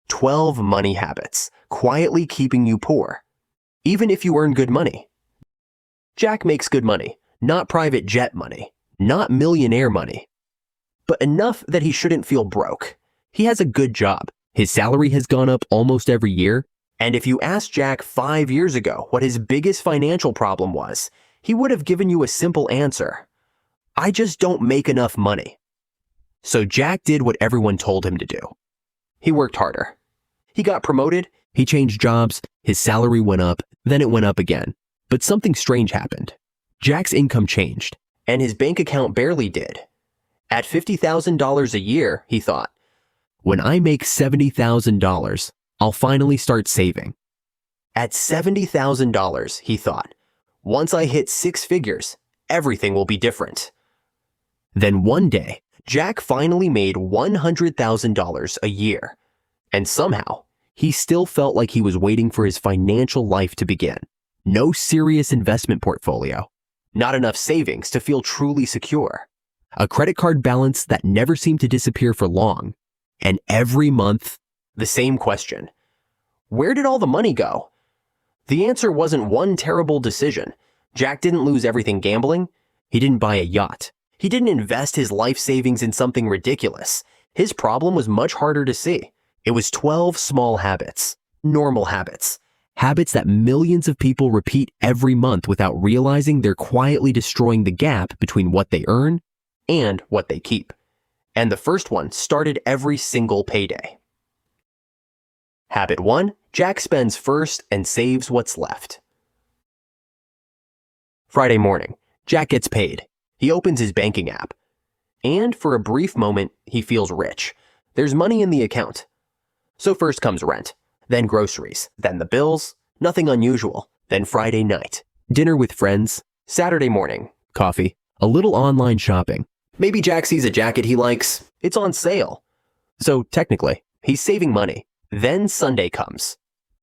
12 money habits, quietly keeping you poor, even if you earn good money. Jack makes good money, not private jet money, not millionaire money, but enough that he shouldn't feel broke. He has a good job. His salary has gone up almost every year, and if you asked Jack 5 years ago what his biggest financial problem was, he would have given you a simple answer. I just don't make enough money. So Jack did what everyone told him to do. He worked harder. He got promoted, he changed jobs, his salary went up, then it went up again. But something strange happened. Jack's income changed, and his bank account barely did. At $50,000 a year, he thought, when I make $70,000, I'll finally start saving. At $70,000, he thought, once I hit 6 figures, everything will be different. Then one day, Jack finally made $100,000 a year, and somehow, he still felt like he was waiting for his financial life to begin. No serious investment portfolio, not enough savings to feel truly secure, a credit card balance that never seemed to disappear for long, and every month, the same question. Where did all the money go? The answer wasn't one terrible decision. Jack didn't lose everything gambling. He didn't buy a yacht. He didn't invest his life savings in something ridiculous. His problem was much harder to see. It was 12 small habits, normal habits, habits that millions of people repeat every month without realizing they're quietly destroying the gap between what they earn and what they keep. And the first one started every single payday. Habit 1, Jack spends first and saves what's left. Friday morning, Jack gets paid. He opens his banking app. And for a brief moment, he feels rich. There's money in the account. So first comes rent, then groceries, then the bills, nothing unusual, then Friday night, dinner with friends, Saturday morning, coffee, a little online shopping. Maybe Jack sees a jacket he likes. It's on sale. So technically, he's saving money. Then Sunday comes.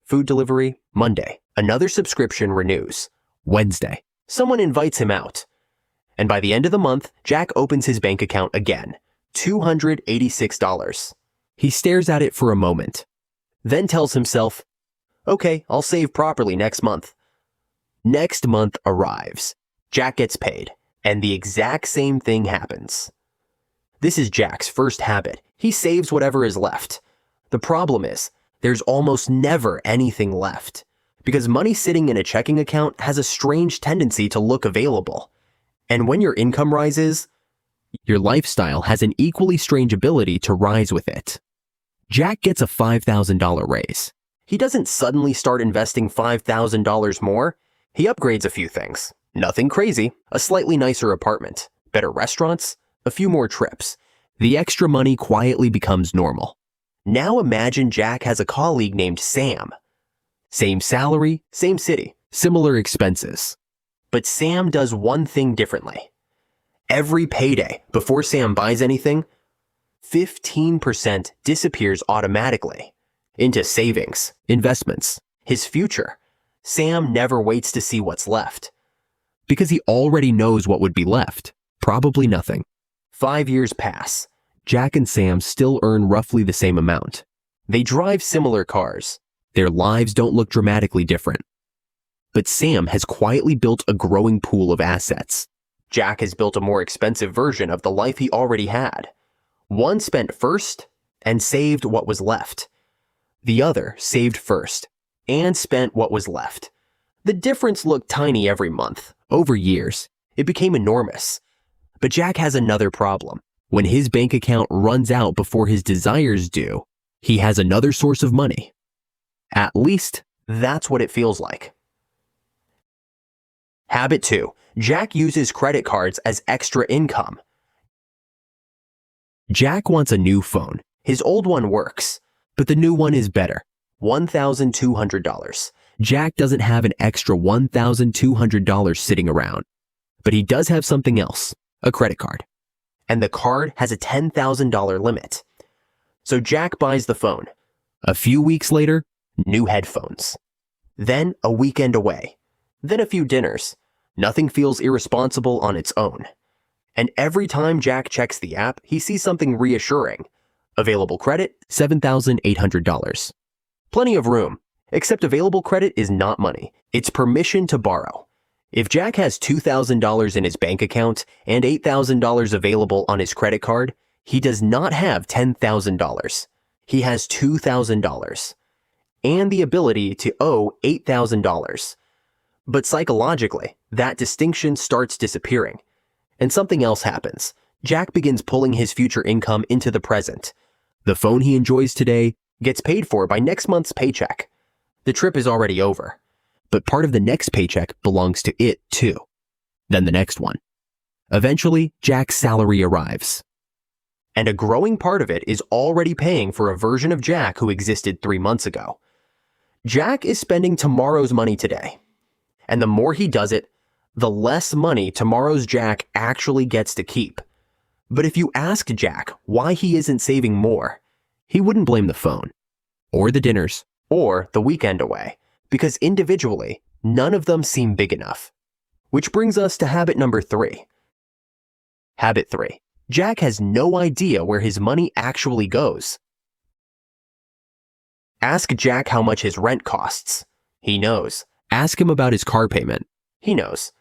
Food delivery, Monday. Another subscription renews. Wednesday. Someone invites him out. And by the end of the month, Jack opens his bank account again. $286. He stares at it for a moment. Then tells himself, okay, I'll save properly next month. Next month arrives. Jack gets paid. And the exact same thing happens. This is Jack's first habit. He saves whatever is left. The problem is, there's almost never anything left, because money sitting in a checking account has a strange tendency to look available. And when your income rises, your lifestyle has an equally strange ability to rise with it. Jack gets a $5,000 raise. He doesn't suddenly start investing $5,000 more. He upgrades a few things. Nothing crazy, a slightly nicer apartment, better restaurants, a few more trips. The extra money quietly becomes normal. Now imagine Jack has a colleague named Sam. Same salary, same city, similar expenses. But Sam does one thing differently. Every payday, before Sam buys anything, 15% disappears automatically into savings, investments, his future. Sam never waits to see what's left, because he already knows what would be left. Probably nothing. 5 years pass. Jack and Sam still earn roughly the same amount. They drive similar cars. Their lives don't look dramatically different. But Sam has quietly built a growing pool of assets. Jack has built a more expensive version of the life he already had. One spent first and saved what was left. The other saved first and spent what was left. The difference looked tiny every month. Over years, it became enormous. But Jack has another problem. When his bank account runs out before his desires do, he has another source of money. At least, that's what it feels like. Habit 2. Jack uses credit cards as extra income. Jack wants a new phone. His old one works, but the new one is better. $1,200. Jack doesn't have an extra $1,200 sitting around, but he does have something else, a credit card. And the card has a $10,000 limit. So Jack buys the phone. A few weeks later, new headphones. Then a weekend away. Then a few dinners. Nothing feels irresponsible on its own. And every time Jack checks the app, he sees something reassuring. Available credit, $7,800. Plenty of room, except available credit is not money. It's permission to borrow. If Jack has $2,000 in his bank account and $8,000 available on his credit card, he does not have $10,000. He has $2,000 and the ability to owe $8,000. But psychologically, that distinction starts disappearing, and something else happens. Jack begins pulling his future income into the present. The phone he enjoys today gets paid for by next month's paycheck. The trip is already over, but part of the next paycheck belongs to it too. Then the next one. Eventually, Jack's salary arrives. And a growing part of it is already paying for a version of Jack who existed 3 months ago. Jack is spending tomorrow's money today. And the more he does it, the less money tomorrow's Jack actually gets to keep. But if you ask Jack why he isn't saving more, he wouldn't blame the phone, or the dinners, or the weekend away, because individually, none of them seem big enough. Which brings us to habit number 3. Habit 3. Jack has no idea where his money actually goes. Ask Jack how much his rent costs. He knows. Ask him about his car payment. He knows.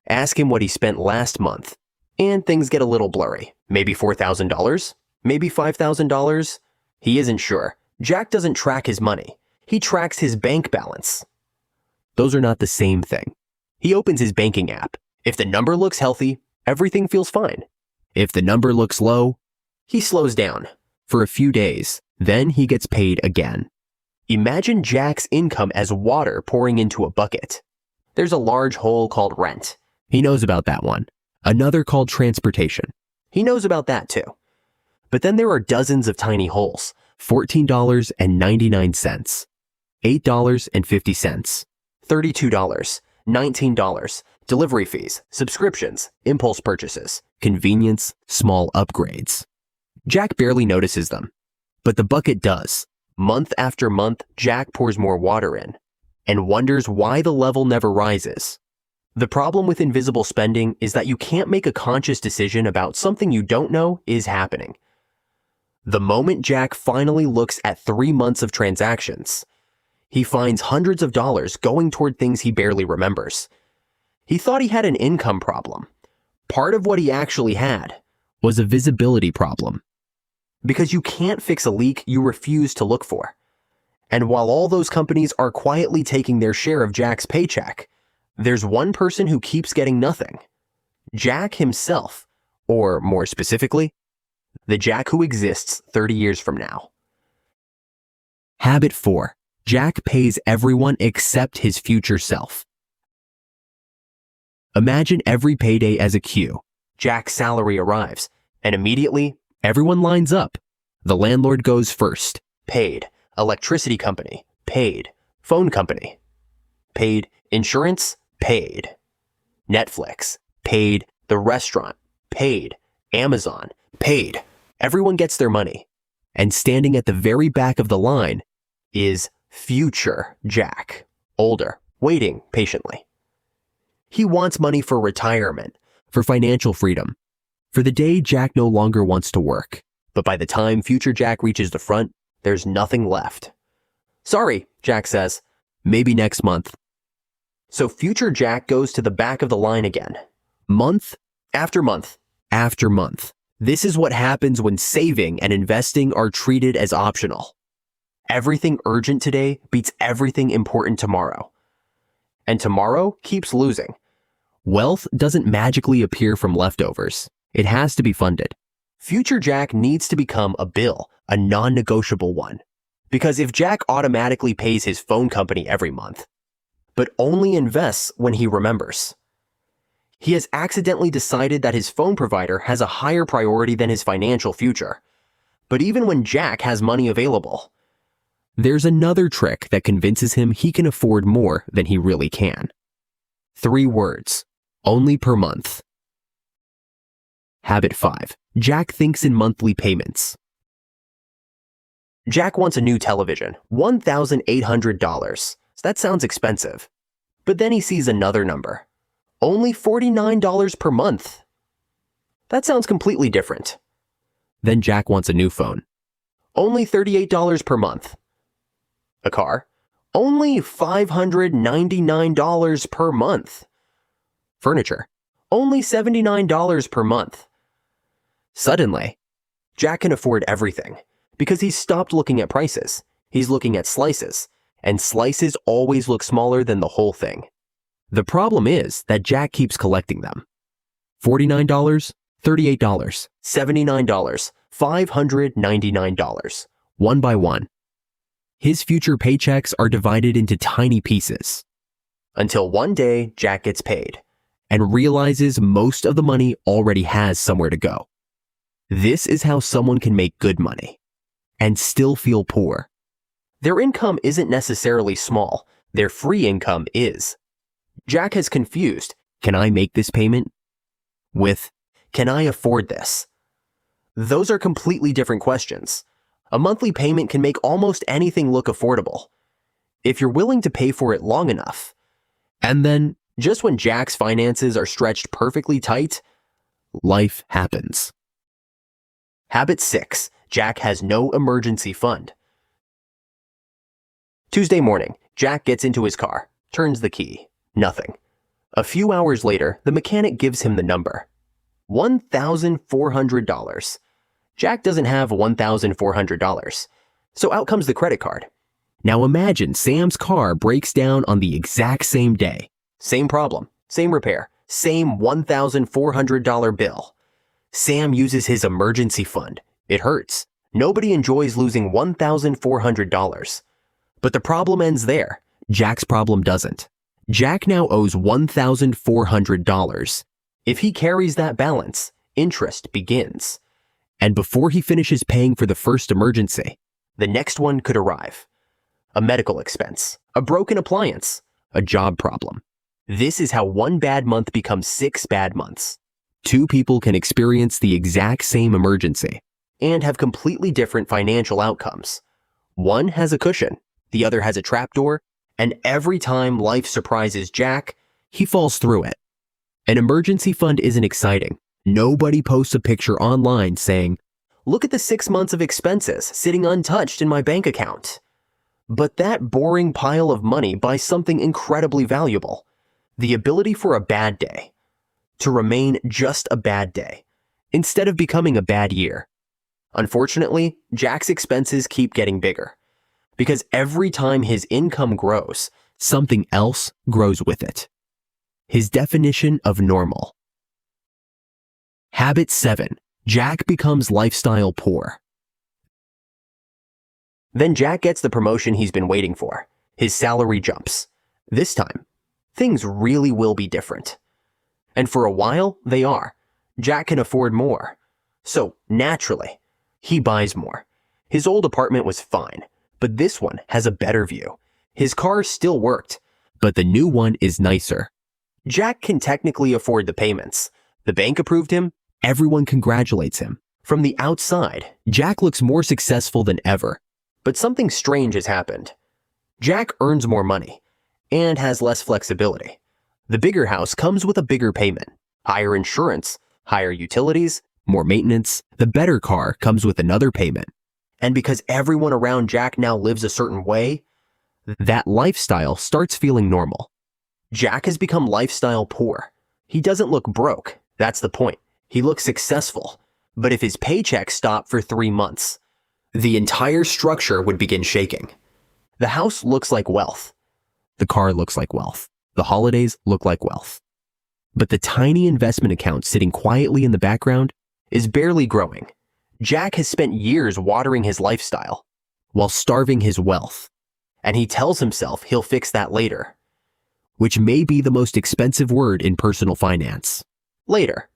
Ask him what he spent last month. And things get a little blurry. Maybe $4,000? Maybe $5,000? He isn't sure. Jack doesn't track his money. He tracks his bank balance. Those are not the same thing. He opens his banking app. If the number looks healthy, everything feels fine. If the number looks low, he slows down for a few days. Then he gets paid again. Imagine Jack's income as water pouring into a bucket. There's a large hole called rent. He knows about that one. Another called transportation. He knows about that too. But then there are dozens of tiny holes. $14.99, $8.50, $32, $19, delivery fees, subscriptions, impulse purchases, convenience, small upgrades. Jack barely notices them, but the bucket does. Month after month, Jack pours more water in and wonders why the level never rises. The problem with invisible spending is that you can't make a conscious decision about something you don't know is happening. The moment Jack finally looks at 3 months of transactions, he finds hundreds of dollars going toward things he barely remembers. He thought he had an income problem. Part of what he actually had was a visibility problem. Because you can't fix a leak you refuse to look for. And while all those companies are quietly taking their share of Jack's paycheck, there's one person who keeps getting nothing. Jack himself, or more specifically, the Jack who exists 30 years from now. Habit 4. Jack pays everyone except his future self. Imagine every payday as a queue. Jack's salary arrives, and immediately, everyone lines up. The landlord goes first. Paid. Electricity company. Paid. Phone company. Paid. Insurance. Paid. Netflix. Paid. The restaurant. Paid. Amazon. Paid. Everyone gets their money. And standing at the very back of the line is future Jack. Older. Waiting patiently. He wants money for retirement, for financial freedom, for the day Jack no longer wants to work. But by the time future Jack reaches the front, there's nothing left. Sorry, Jack says. Maybe next month. So future Jack goes to the back of the line again. Month after month after month. This is what happens when saving and investing are treated as optional. Everything urgent today beats everything important tomorrow. And tomorrow keeps losing. Wealth doesn't magically appear from leftovers. It has to be funded. Future Jack needs to become a bill, a non-negotiable one. Because if Jack automatically pays his phone company every month, but only invests when he remembers, he has accidentally decided that his phone provider has a higher priority than his financial future. But even when Jack has money available, there's another trick that convinces him he can afford more than he really can. 3 words. Only per month. Habit 5. Jack thinks in monthly payments. Jack wants a new television, $1,800. That sounds expensive. But then he sees another number. Only $49 per month. That sounds completely different. Then Jack wants a new phone. only $38 per month. A car, only $599 per month. Furniture, only $79 per month. Suddenly, Jack can afford everything because he's stopped looking at prices. He's looking at slices, and slices always look smaller than the whole thing. The problem is that Jack keeps collecting them. $49, $38, $79, $599, one by one. His future paychecks are divided into tiny pieces. Until one day, Jack gets paid and realizes most of the money already has somewhere to go. This is how someone can make good money and still feel poor. Their income isn't necessarily small. Their free income is. Jack has confused, "Can I make this payment?" with, "Can I afford this?" Those are completely different questions. A monthly payment can make almost anything look affordable, if you're willing to pay for it long enough. And then, just when Jack's finances are stretched perfectly tight, life happens. Habit 6. Jack has no emergency fund. Tuesday morning, Jack gets into his car, turns the key. Nothing. A few hours later, the mechanic gives him the number. $1,400. Jack doesn't have $1,400, so out comes the credit card. Now imagine Sam's car breaks down on the exact same day. Same problem, same repair, same $1,400 bill. Sam uses his emergency fund. It hurts. Nobody enjoys losing $1,400. But the problem ends there. Jack's problem doesn't. Jack now owes $1,400. If he carries that balance, interest begins. And before he finishes paying for the first emergency, the next one could arrive. A medical expense, a broken appliance, a job problem. This is how one bad month becomes 6 bad months. Two people can experience the exact same emergency and have completely different financial outcomes. One has a cushion, the other has a trapdoor, and every time life surprises Jack, he falls through it. An emergency fund isn't exciting. Nobody posts a picture online saying, "Look at the 6 months of expenses sitting untouched in my bank account." But that boring pile of money buys something incredibly valuable: the ability for a bad day to remain just a bad day, instead of becoming a bad year. Unfortunately, Jack's expenses keep getting bigger, because every time his income grows, something else grows with it. His definition of normal. Habit 7. Jack becomes lifestyle poor. Then Jack gets the promotion he's been waiting for. His salary jumps. This time, things really will be different. And for a while, they are. Jack can afford more. So, naturally, he buys more. His old apartment was fine, but this one has a better view. His car still worked, but the new one is nicer. Jack can technically afford the payments. The bank approved him. Everyone congratulates him. From the outside, Jack looks more successful than ever. But something strange has happened. Jack earns more money and has less flexibility. The bigger house comes with a bigger payment, higher insurance, higher utilities, more maintenance. The better car comes with another payment. And because everyone around Jack now lives a certain way, that lifestyle starts feeling normal. Jack has become lifestyle poor. He doesn't look broke. That's the point. He looks successful. But if his paycheck stopped for 3 months, the entire structure would begin shaking. The house looks like wealth. The car looks like wealth. The holidays look like wealth. But the tiny investment account sitting quietly in the background is barely growing. Jack has spent years watering his lifestyle while starving his wealth. And he tells himself he'll fix that later, which may be the most expensive word in personal finance. Later.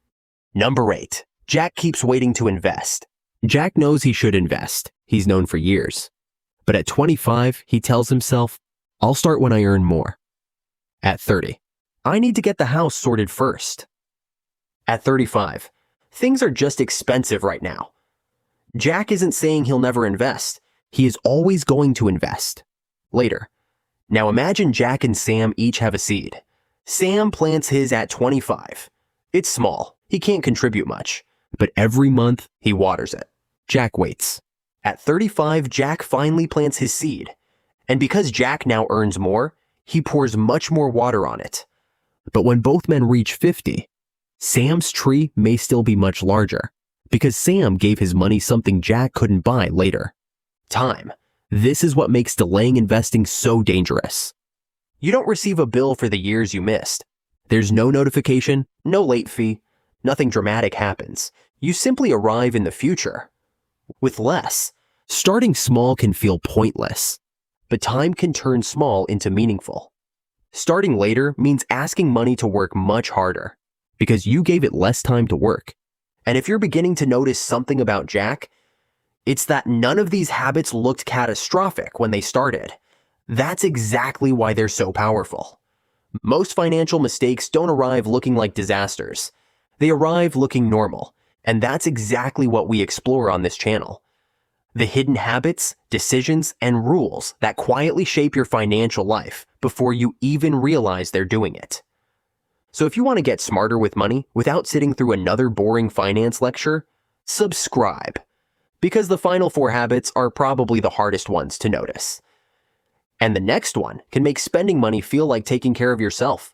Number 8. Jack keeps waiting to invest. Jack knows he should invest. He's known for years. But at 25, he tells himself, "I'll start when I earn more." At 30, "I need to get the house sorted first." At 35, "Things are just expensive right now." Jack isn't saying he'll never invest. He is always going to invest. Later. Now imagine Jack and Sam each have a seed. Sam plants his at 25. It's small. He can't contribute much. But every month, he waters it. Jack waits. At 35, Jack finally plants his seed. And because Jack now earns more, he pours much more water on it. But when both men reach 50, Sam's tree may still be much larger, because Sam gave his money something Jack couldn't buy later. Time. This is what makes delaying investing so dangerous. You don't receive a bill for the years you missed. There's no notification, no late fee, nothing dramatic happens. You simply arrive in the future with less. Starting small can feel pointless, but time can turn small into meaningful. Starting later means asking money to work much harder because you gave it less time to work. And if you're beginning to notice something about Jack, it's that none of these habits looked catastrophic when they started. That's exactly why they're so powerful. Most financial mistakes don't arrive looking like disasters. They arrive looking normal, and that's exactly what we explore on this channel. The hidden habits, decisions, and rules that quietly shape your financial life before you even realize they're doing it. So if you want to get smarter with money without sitting through another boring finance lecture, subscribe, because the final 4 habits are probably the hardest ones to notice. And the next one can make spending money feel like taking care of yourself.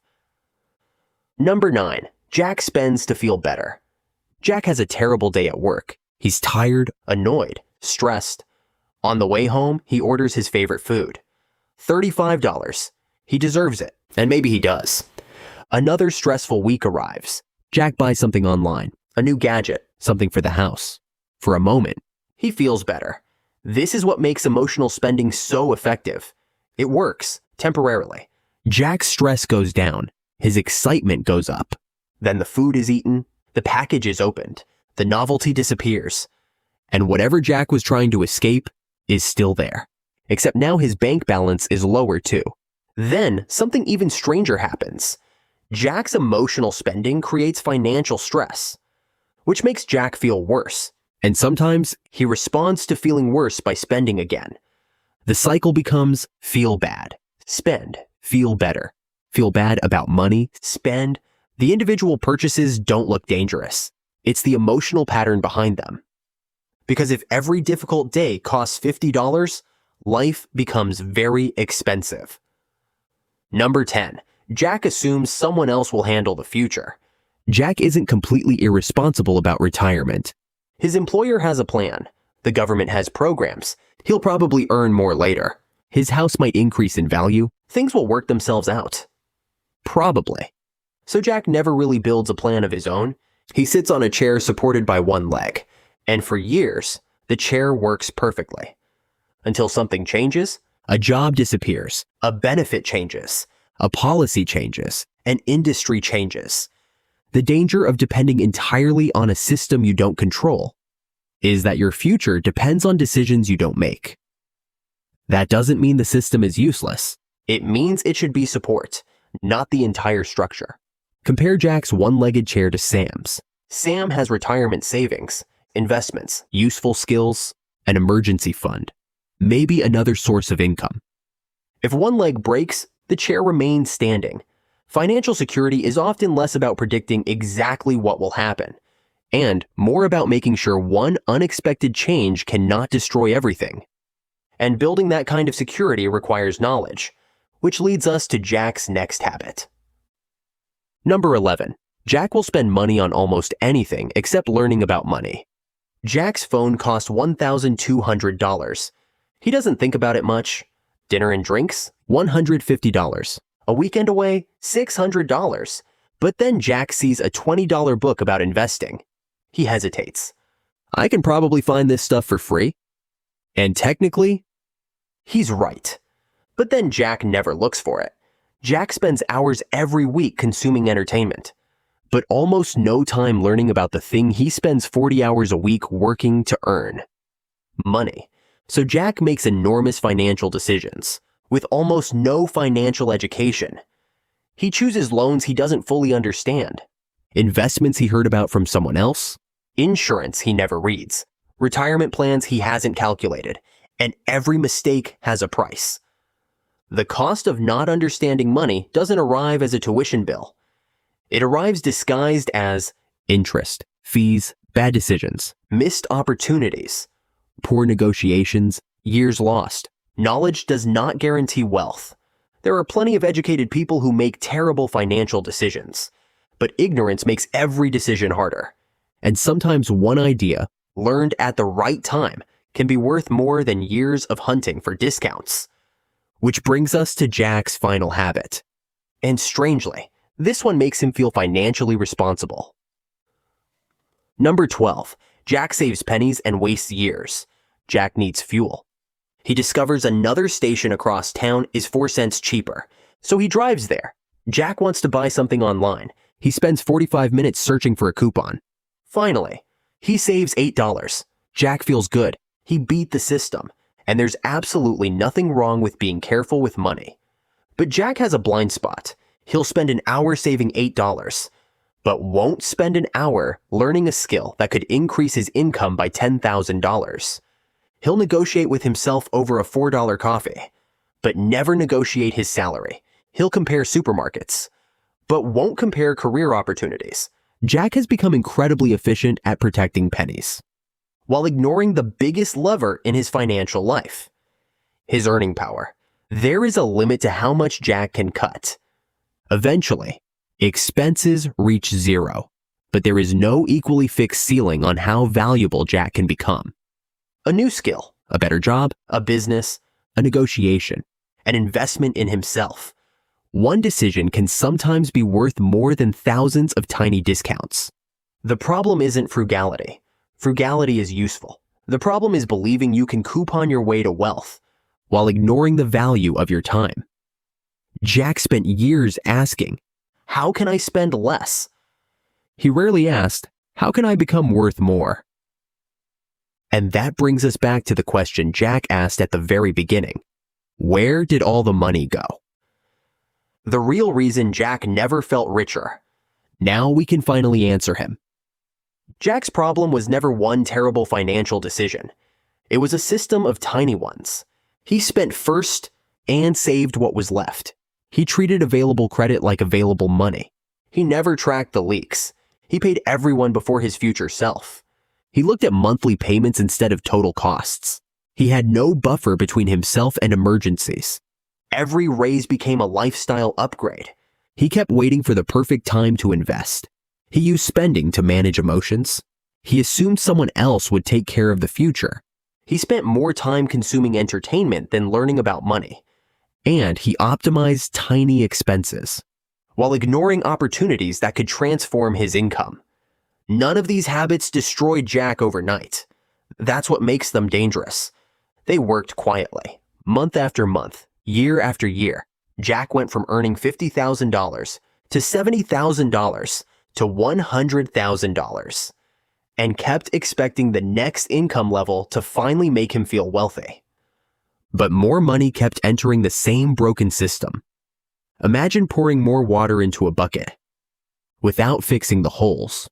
Number 9. Jack spends to feel better. Jack has a terrible day at work. He's tired, annoyed, stressed. On the way home, he orders his favorite food. $35. He deserves it, and maybe he does. Another stressful week arrives. Jack buys something online, a new gadget, something for the house. For a moment, he feels better. This is what makes emotional spending so effective. It works, temporarily. Jack's stress goes down. His excitement goes up. Then the food is eaten, the package is opened, the novelty disappears, and whatever Jack was trying to escape is still there. Except now his bank balance is lower too. Then something even stranger happens. Jack's emotional spending creates financial stress, which makes Jack feel worse. And sometimes he responds to feeling worse by spending again. The cycle becomes feel bad, spend, feel better. Feel bad about money, spend. The individual purchases don't look dangerous. It's the emotional pattern behind them. Because if every difficult day costs $50, life becomes very expensive. Number 10. Jack assumes someone else will handle the future. Jack isn't completely irresponsible about retirement. His employer has a plan. The government has programs. He'll probably earn more later. His house might increase in value. Things will work themselves out. Probably. So Jack never really builds a plan of his own. He sits on a chair supported by one leg. And for years, the chair works perfectly. Until something changes, a job disappears, a benefit changes, a policy changes, an industry changes. The danger of depending entirely on a system you don't control is that your future depends on decisions you don't make. That doesn't mean the system is useless. It means it should be support, not the entire structure. Compare Jack's one-legged chair to Sam's. Sam has retirement savings, investments, useful skills, an emergency fund, maybe another source of income. If one leg breaks, the chair remains standing. Financial security is often less about predicting exactly what will happen, and more about making sure one unexpected change cannot destroy everything. And building that kind of security requires knowledge, which leads us to Jack's next habit. Number 11. Jack will spend money on almost anything except learning about money. Jack's phone costs $1,200. He doesn't think about it much. Dinner and drinks? $150. A weekend away? $600. But then Jack sees a $20 book about investing. He hesitates. I can probably find this stuff for free. And technically, he's right. But then Jack never looks for it. Jack spends hours every week consuming entertainment, but almost no time learning about the thing he spends 40 hours a week working to earn: money. So Jack makes enormous financial decisions with almost no financial education. He chooses loans he doesn't fully understand, investments he heard about from someone else, insurance he never reads, retirement plans he hasn't calculated, and every mistake has a price. The cost of not understanding money doesn't arrive as a tuition bill. It arrives disguised as interest, fees, bad decisions, missed opportunities, Poor negotiations, years lost. Knowledge does not guarantee wealth. There are plenty of educated people who make terrible financial decisions, but ignorance makes every decision harder. And sometimes one idea, learned at the right time, can be worth more than years of hunting for discounts. Which brings us to Jack's final habit. And strangely, this one makes him feel financially responsible. Number 12. Jack saves pennies and wastes years. Jack needs fuel. He discovers another station across town is 4 cents cheaper, so he drives there. Jack wants to buy something online. He spends 45 minutes searching for a coupon. Finally, he saves $8. Jack feels good. He beat the system, and there's absolutely nothing wrong with being careful with money. But Jack has a blind spot. He'll spend an hour saving $8, but won't spend an hour learning a skill that could increase his income by $10,000. He'll negotiate with himself over a $4 coffee, but never negotiate his salary. He'll compare supermarkets, but won't compare career opportunities. Jack has become incredibly efficient at protecting pennies, while ignoring the biggest lever in his financial life, his earning power. There is a limit to how much Jack can cut. Eventually, expenses reach zero, but there is no equally fixed ceiling on how valuable Jack can become. A new skill, a better job, a business, a negotiation, an investment in himself. One decision can sometimes be worth more than thousands of tiny discounts. The problem isn't frugality. Frugality is useful. The problem is believing you can coupon your way to wealth while ignoring the value of your time. Jack spent years asking, "How can I spend less?" He rarely asked, "How can I become worth more?" And that brings us back to the question Jack asked at the very beginning. Where did all the money go? The real reason Jack never felt richer. Now we can finally answer him. Jack's problem was never one terrible financial decision. It was a system of tiny ones. He spent first and saved what was left. He treated available credit like available money. He never tracked the leaks. He paid everyone before his future self. He looked at monthly payments instead of total costs. He had no buffer between himself and emergencies. Every raise became a lifestyle upgrade. He kept waiting for the perfect time to invest. He used spending to manage emotions. He assumed someone else would take care of the future. He spent more time consuming entertainment than learning about money. And he optimized tiny expenses, while ignoring opportunities that could transform his income. None of these habits destroyed Jack overnight. That's what makes them dangerous. They worked quietly, month after month, year after year. Jack went from earning $50,000 to $70,000 to $100,000, and kept expecting the next income level to finally make him feel wealthy. But more money kept entering the same broken system. Imagine pouring more water into a bucket without fixing the holes.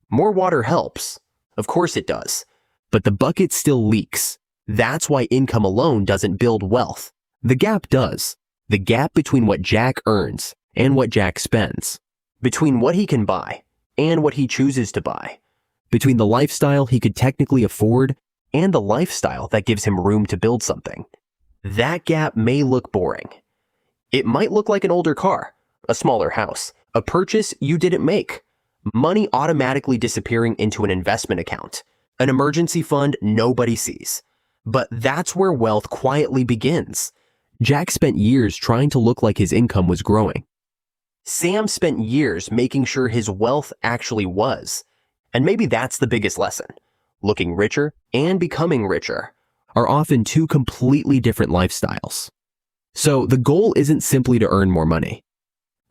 More water helps. Of course it does. But the bucket still leaks. That's why income alone doesn't build wealth. The gap does. The gap between what Jack earns and what Jack spends. Between what he can buy and what he chooses to buy. Between the lifestyle he could technically afford and the lifestyle that gives him room to build something. That gap may look boring. It might look like an older car, a smaller house, a purchase you didn't make, money automatically disappearing into an investment account, an emergency fund nobody sees. But that's where wealth quietly begins. Jack spent years trying to look like his income was growing. Sam spent years making sure his wealth actually was. And maybe that's the biggest lesson. Looking richer and becoming richer are often two completely different lifestyles. So the goal isn't simply to earn more money.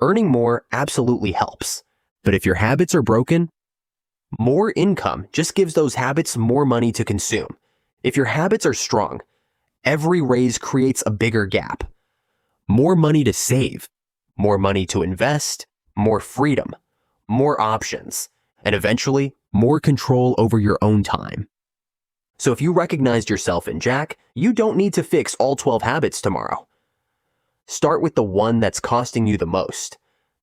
Earning more absolutely helps. But if your habits are broken, more income just gives those habits more money to consume. If your habits are strong, every raise creates a bigger gap. More money to save, more money to invest, more freedom, more options, and eventually more control over your own time. So if you recognized yourself in Jack, you don't need to fix all 12 habits tomorrow. Start with the one that's costing you the most.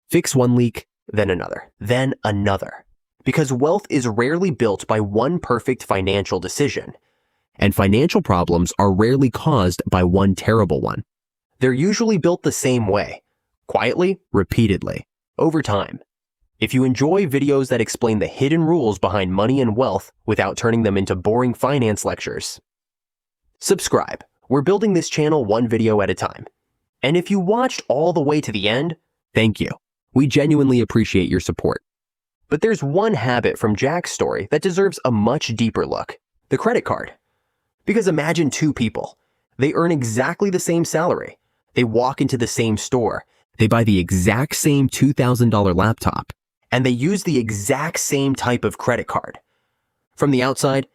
Fix one leak, then another, then another. Because wealth is rarely built by one perfect financial decision. and financial problems are rarely caused by one terrible one. They're usually built the same way, quietly, repeatedly, over time. If you enjoy videos that explain the hidden rules behind money and wealth without turning them into boring finance lectures, subscribe. We're building this channel one video at a time. And if you watched all the way to the end, thank you. We genuinely appreciate your support. But there's one habit from Jack's story that deserves a much deeper look: the credit card. Because imagine two people. They earn exactly the same salary. They walk into the same store. They buy the exact same $2,000 laptop. And they use the exact same type of credit card. From the outside,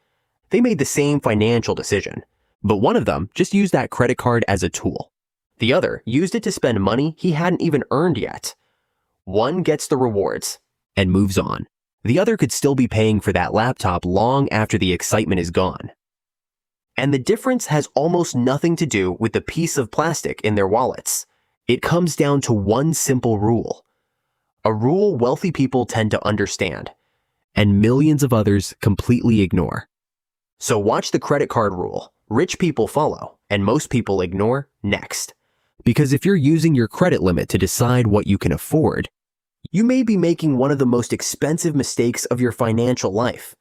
they made the same financial decision. But one of them just used that credit card as a tool. The other used it to spend money he hadn't even earned yet. One gets the rewards and moves on. The other could still be paying for that laptop long after the excitement is gone. And the difference has almost nothing to do with the piece of plastic in their wallets. It comes down to one simple rule. A rule wealthy people tend to understand, and millions of others completely ignore. So watch the credit card rule. Rich people follow, and most people ignore next. Because if you're using your credit limit to decide what you can afford, you may be making one of the most expensive mistakes of your financial life.